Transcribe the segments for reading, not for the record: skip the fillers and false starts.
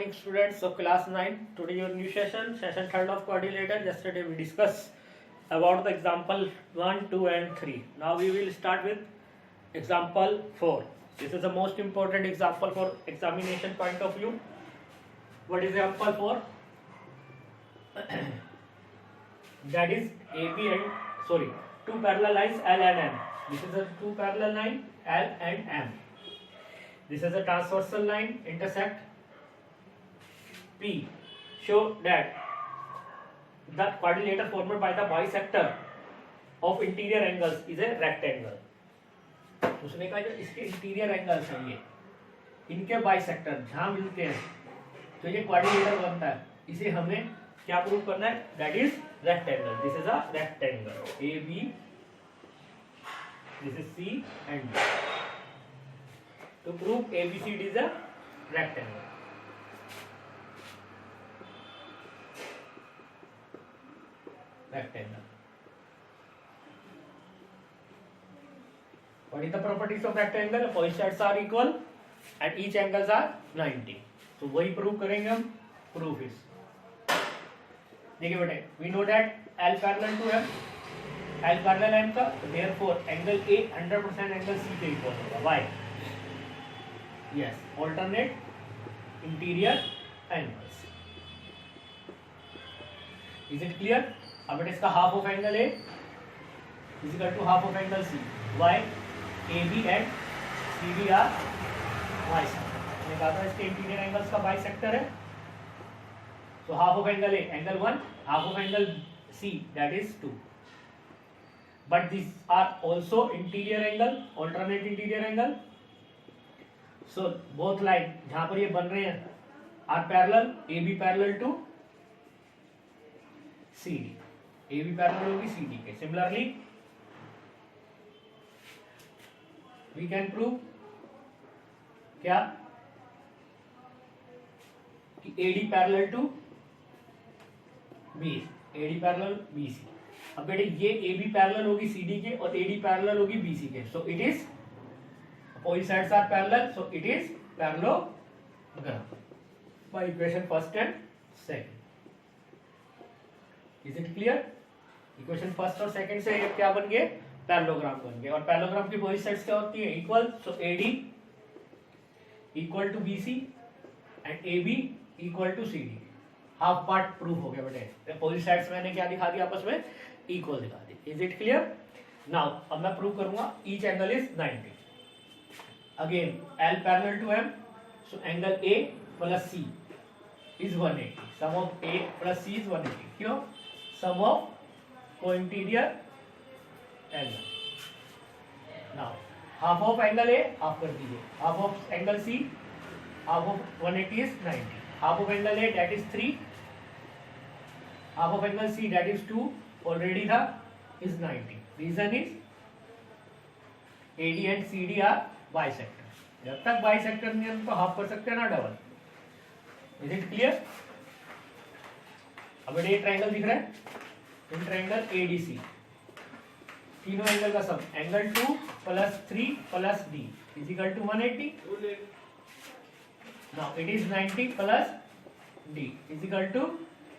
morning students of class 9. Today your new session 3rd of quadrilateral. Yesterday we discussed about the example 1, 2 and 3. Now we will start with example 4. This is the most important example for examination point of view. What is example 4? That is AB and two parallel lines L and M. This is a two parallel line L and M. This is a transversal line intersect P. Show that the quadrilateral formed by the bisector of interior angles is a rectangle. उसने कहा जो इसके interior angles हैं ये इनके bisector जहां मिलते हैं तो ये क्वाड्रिलेटरल बनता है. इसे हमें क्या प्रूव करना है? That is rectangle. This is a rectangle. A B, this is C and D. To prove ABCD is a rectangle. Rectangle. What is the properties of rectangle? Opposite sides are equal and each angles are 90. तो वही prove करेंगे हम. Proof is. देखिए बेटे, we know that L parallel to M. L parallel M का, therefore angle A 100% angle C के equal होगा. Why? Yes, alternate interior angles. Is it clear? अब बेटा इसका half of angle A is equal to half of angle C. Why? AB and CD are bisector. मैंने कहा था इसके interior angles का bisector है. So half of angle A, angle 1, half of angle C, that is 2. But these are also interior angle, alternate interior angle. So both line जहां पर ये बन रहे हैं are parallel. AB parallel to CD. AB parallel होगी CD के. Similarly, we can prove क्या कि AD parallel to BC. AD parallel BC. अब बेटे ये AB parallel होगी CD के और AD parallel होगी BC के. So it is opposite sides are parallel, so it is parallelogram by equation first and second. Is it clear? Equation first और second से ये क्या बन गए? पैरेललोग्राम बन गए. और पैरेललोग्राम की opposite sides क्या होती है? Equal. So AD equal to BC and AB equal to CD. Half part proof हो गया बेटे. opposite sides मैंने क्या दिखा दिया आपस में? Equal दिखा दी. Is it clear? Now अब मैं प्रूव करूंगा each angle is 90. Again L parallel to M, so angle A plus C is 180. Sum of A plus C is 180. क्यों? Sum of co-interior angle. Now half of angle A half कर दीजिए. Half of angle C, half of 180 is 90. Half of angle A that is 3. Half of angle C that is 2. Already था is 90. Reason is AD and CD are bisector. जब तक bisector नहीं हम तो half कर सकते हैं ना डबल. Is it clear? अब ये ट्रायंगल दिख रहा है. इन ट्रायंगल एडीसी तीनों एंगल का sum angle 2 plus 3 plus D is equal to 180. Now it is 90 plus D is equal to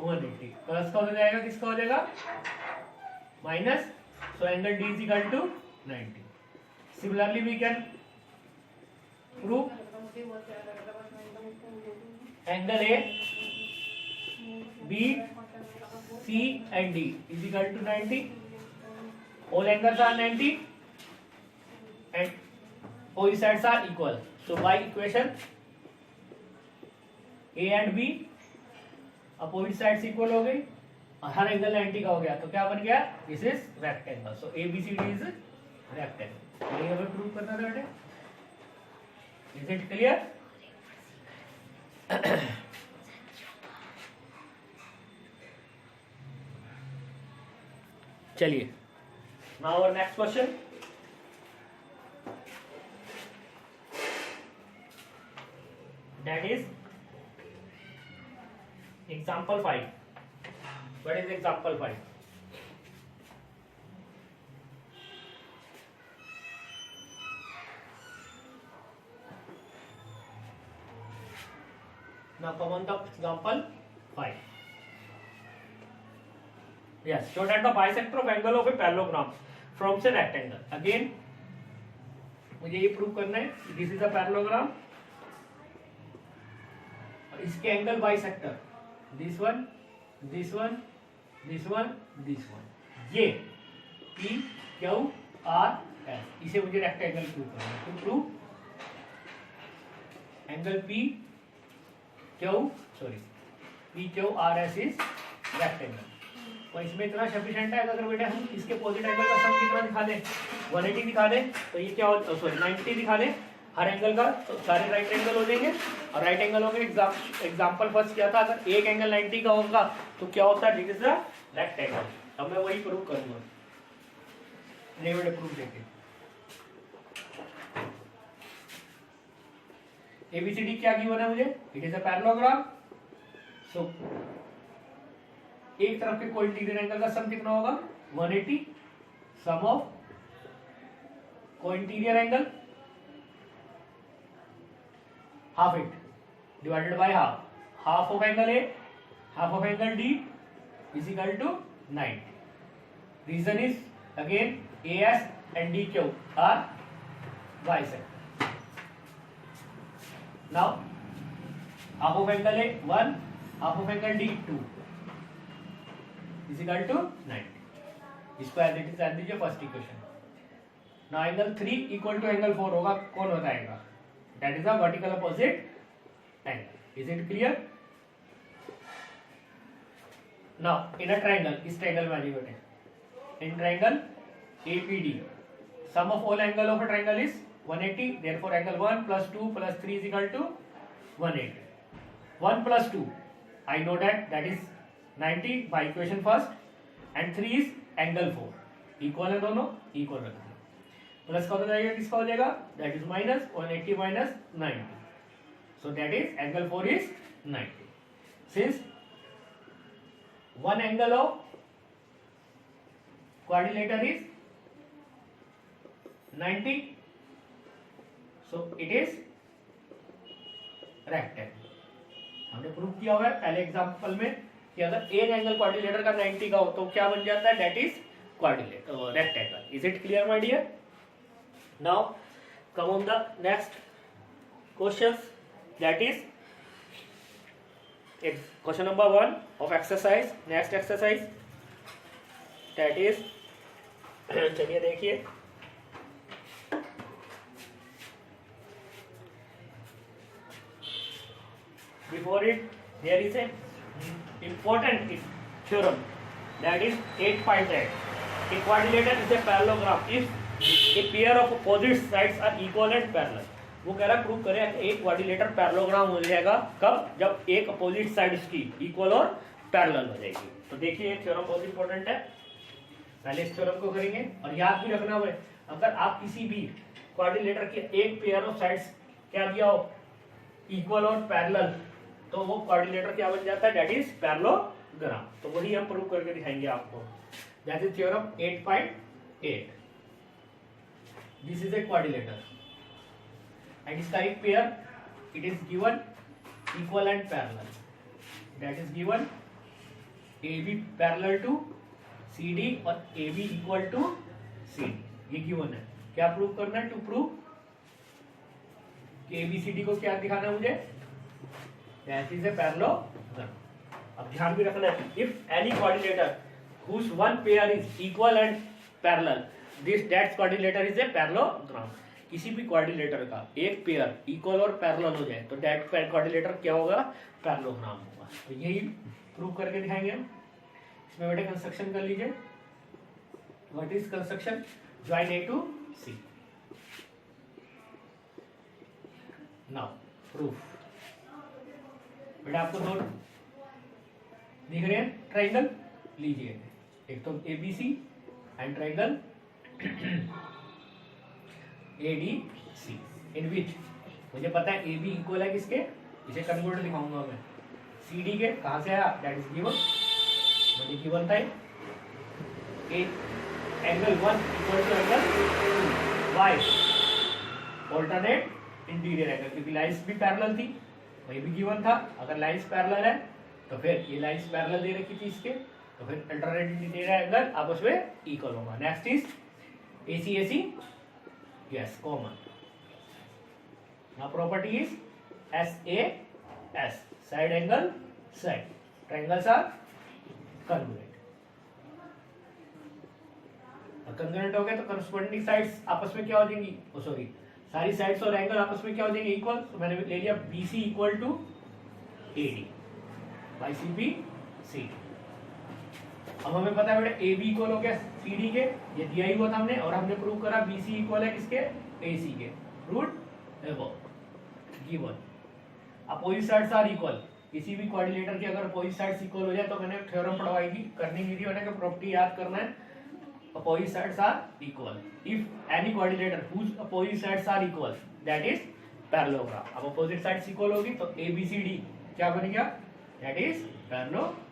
180. Plus का हो जाएगा, किसका हो जाएगा? Minus. So angle D is equal to 90. Similarly we can prove angle A, B, C and D is equal to 90. All angles are 90 and opposite sides are equal. So by equation A and B opposite sides equal हो गई और हर angle 90 का हो गया. तो क्या बन गया? This is rectangle. So ABCD is rectangle. ये हमें प्रूव करना था बेटे. Is it clear? चलिए. Now our next question. That is example 5. What is example 5? Now come on the example 5. Yes, show that the bisector of angle of a parallelogram forms a rectangle. Again, मुझे ये prove करना है. This is a parallelogram. इसके angle bisector. This one, this one, this one, this one. ये P, Q, R, S. इसे मुझे rectangle prove करना है. तो prove angle P, Q, R, S is rectangle. और इसमें इतना सफिशिएंट है. अगर बेटा हम इसके अपोजिट एंगल का सम कितना दिखा दें, 180 दिखा दें, तो ये क्या हो, सॉरी 90 दिखा दें हर एंगल का, तो सारे राइट एंगल हो जाएंगे. और राइट एंगल होंगे. एग्जांपल फर्स्ट किया था, अगर एक एंगल 90 का होगा तो क्या होता है, दिस इज द रेक्टेंगल. अब मैं वही प्रूव करूंगा. नहीं बेटा प्रूफ देखिए. एबीसीडी क्या गिवन है मुझे, इट इज अ पैरेललोग्राम. सो एक तरफ के कोई इंटीरियर एंगल का सम कितना होगा, 180. सम ऑफ को interior angle half it divided by half. Half of angle A, half of angle D is equal to 90. Reason is again AS and DQ are bisect. Now half of angle A 1, half of angle D 2 is equal to 90. इसको as it is add दीजिए first equation. Now angle 3 equal to angle 4 होगा. कौन हो जाएगा, that is a vertical opposite angle. Is it clear? Now in a triangle, इस triangle में आ जाइए बेटे. In triangle APD, sum of all angle of a triangle is 180. Therefore angle 1 plus 2 plus 3 is equal to 180. 1 plus 2 I know that is 90 by equation first, and 3 is angle 4. Equal है दोनों, equal रख दो. Plus का हो जाएगा, किसका हो जाएगा, that is minus 180 minus 90. So that is angle 4 is 90. Since one angle of quadrilateral is 90, so it is rectangle. हमने प्रूव किया हुआ है पहले एग्जांपल में कि अगर एक एंगल क्वाड्रिलेटरल का 90 का हो तो क्या बन जाता है, that is quadrilateral rectangle. Is it clear my dear? Now come on the next questions, that is question number 1 of exercise. Next exercise that is, चलिए देखिए. Before it, there is a important theorem, that is 8.8. A quadrilateral is a parallelogram if a pair of opposite sides are equal and parallel. वो कह रहा prove करें एक quadrilateral parallelogram हो जाएगा कब, जब एक अपोजिट साइड्स की इक्वल और पैरेलल हो जाएगी. तो देखिए ये थ्योरम बहुत इंपॉर्टेंट है. पहले इस थ्योरम को करेंगे और याद भी रखना है, अगर आप किसी भी क्वाड्रिलेटर के एक पेयर ऑफ साइड्स क्या दिया हो, इक्वल और पैरेलल, तो वो क्वाड्रिलेटर क्या बन जाता है, दैट इज पैरेललोग्राम. तो वही हम प्रूव करके दिखाएंगे आपको. That is theorem 8.8. This is a quadrilateral and इसका एक pair, it is given equal and parallel, that is given AB parallel to CD और AB इक्वल टू CD. ये गिवन है. क्या प्रूव करना है, टू प्रूव कि ABCD को क्या दिखाना है मुझे, that is a parallelogram. अब ध्यान भी रखना है, if any quadrilateral whose one pair is equal and parallel, that quadrilateral is a parallelogram. किसी भी क्वाड्रिलेटर का एक पेयर इक्वल और पैरेलल हो जाए तो दैट क्वाड्रिलेटर क्या होगा, पैरेललोग्राम होगा. तो यही प्रूव करके दिखाएंगे हम. इसमें बेटे कंस्ट्रक्शन कर लीजिए. What is construction, join A to C. Now proof. बेटा आपको दो दिख रहे हैं ट्राइंगल, लीजिए. एक तो ABC एंड ट्राइंगल ADC, इन विच मुझे पता है AB इक्वल है किसके, इसे कन्वर्ट दिखाऊंगा मैं CD के. कहां से आया, दैट इज गिवन, मुझे गिवन था angle 1 equal to angle 2 by alternate interior angle, क्योंकि लाइंस भी पैरेलल थी वही भी गिवन था। अगर लाइंस पैरेलल है तो फिर ये लाइंस पैरेलल दे रखी थी इसके, तो फिर अल्टरनेटिव दे रहा है एंगल आपस में इक्वल होगा। Next is AC AC, yes common. Now property is SAS, side angle side, triangles are congruent. Congruent हो गए तो करस्पॉन्डिंग साइड्स आपस में क्या हो जाएंगी, ओ सॉरी सारी साइड्स और एंगल आपस में क्या हो जाएंगे इक्वल। तो मैंने ले लिया BC equal to AD by CB CD। अब हमें पता है बेटा AB इक्वल हो गया CD के, ये दिया ही हुआ था हमने, और हमने प्रूव करा BC इक्वल है किसके, AC के, रूट above given. Opposite sides are equal, किसी भी क्वाड्रिलेटर की अगर अपोजिट साइड्स इक्वल हो जाए तो मैंने थ्योरम पढ़वाई थी, करनी नहीं थी मैंने, कि प्रॉपर्टी याद करना है, opposite sides are equal if any quadrilateral whose opposite sides are equal that is parallelogram. अब अपोजिट साइड्स इक्वल होगी तो ABCD क्या बनेगा, दैट इज पैरेललोग्राम।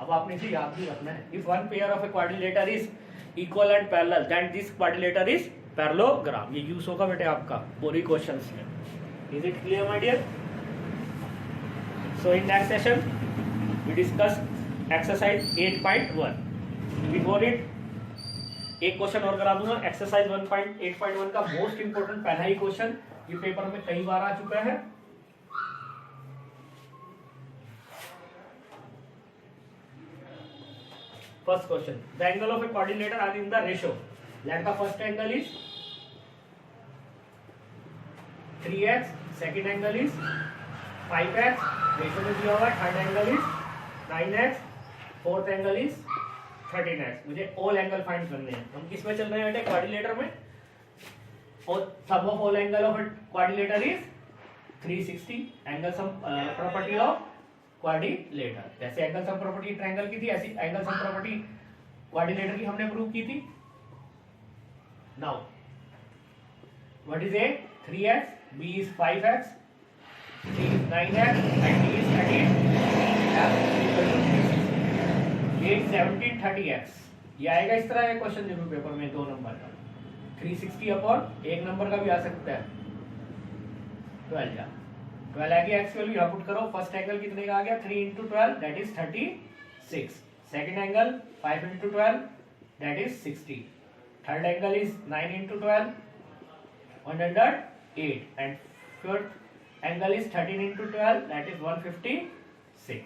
अब आपने इसे याद भी रखना है, if one pair of a quadrilateral is equal and parallel then this quadrilateral is parallelogram. ये यूज होगा बेटे आपका पूरी क्वेश्चंस में। Is it clear my dear? So in next session we discuss exercise 8.1। Before it एक क्वेश्चन और करा दूंगा, एक्सरसाइज 1.8.1 का मोस्ट इंपोर्टेंट पहला ही क्वेश्चन, ये पेपर में कई बार आ चुका है। First question, the angle of a quadrilateral are in the ratio, let the first angle is 3x, second angle is 5x, ratio में दिया हुआ है, third angle is 9x, fourth angle is 13x। मुझे ऑल एंगल फाइंड करने हैं। हम किस में चल रहे हैं बेटे, क्वाड्रिलेटर में, और sum of all angle of quadrilateral is 360। Angle sum property of quadrilateral, जैसे एंगल सम प्रॉपर्टी ट्रायंगल की थी ऐसी एंगल सम प्रॉपर्टी क्वाड्रिलेटर की हमने प्रूव की थी। Now what is A? 3x, B is 5x, C is 9x and D is 13x, ये 17 30x। ये आएगा इस तरह का क्वेश्चन जरूर पेपर में 2 नंबर का, 360 अपॉन एक नंबर का भी आ सकता है 12 का। 12 आ गया, एक्स वैल्यू यहाँ पुट करो। फर्स्ट एंगल कितने का आ गया, 3 into 12 that is 36। Second angle 5 into 12 that is 60। Third angle is 9 into 12 108 and fourth angle is 13 into 12 that is 156।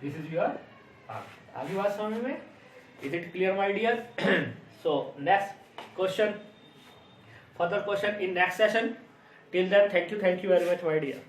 This is your आगे बात समझ में? Is it clear my dear? So next question, further question in next session. Till then thank you very much my dear.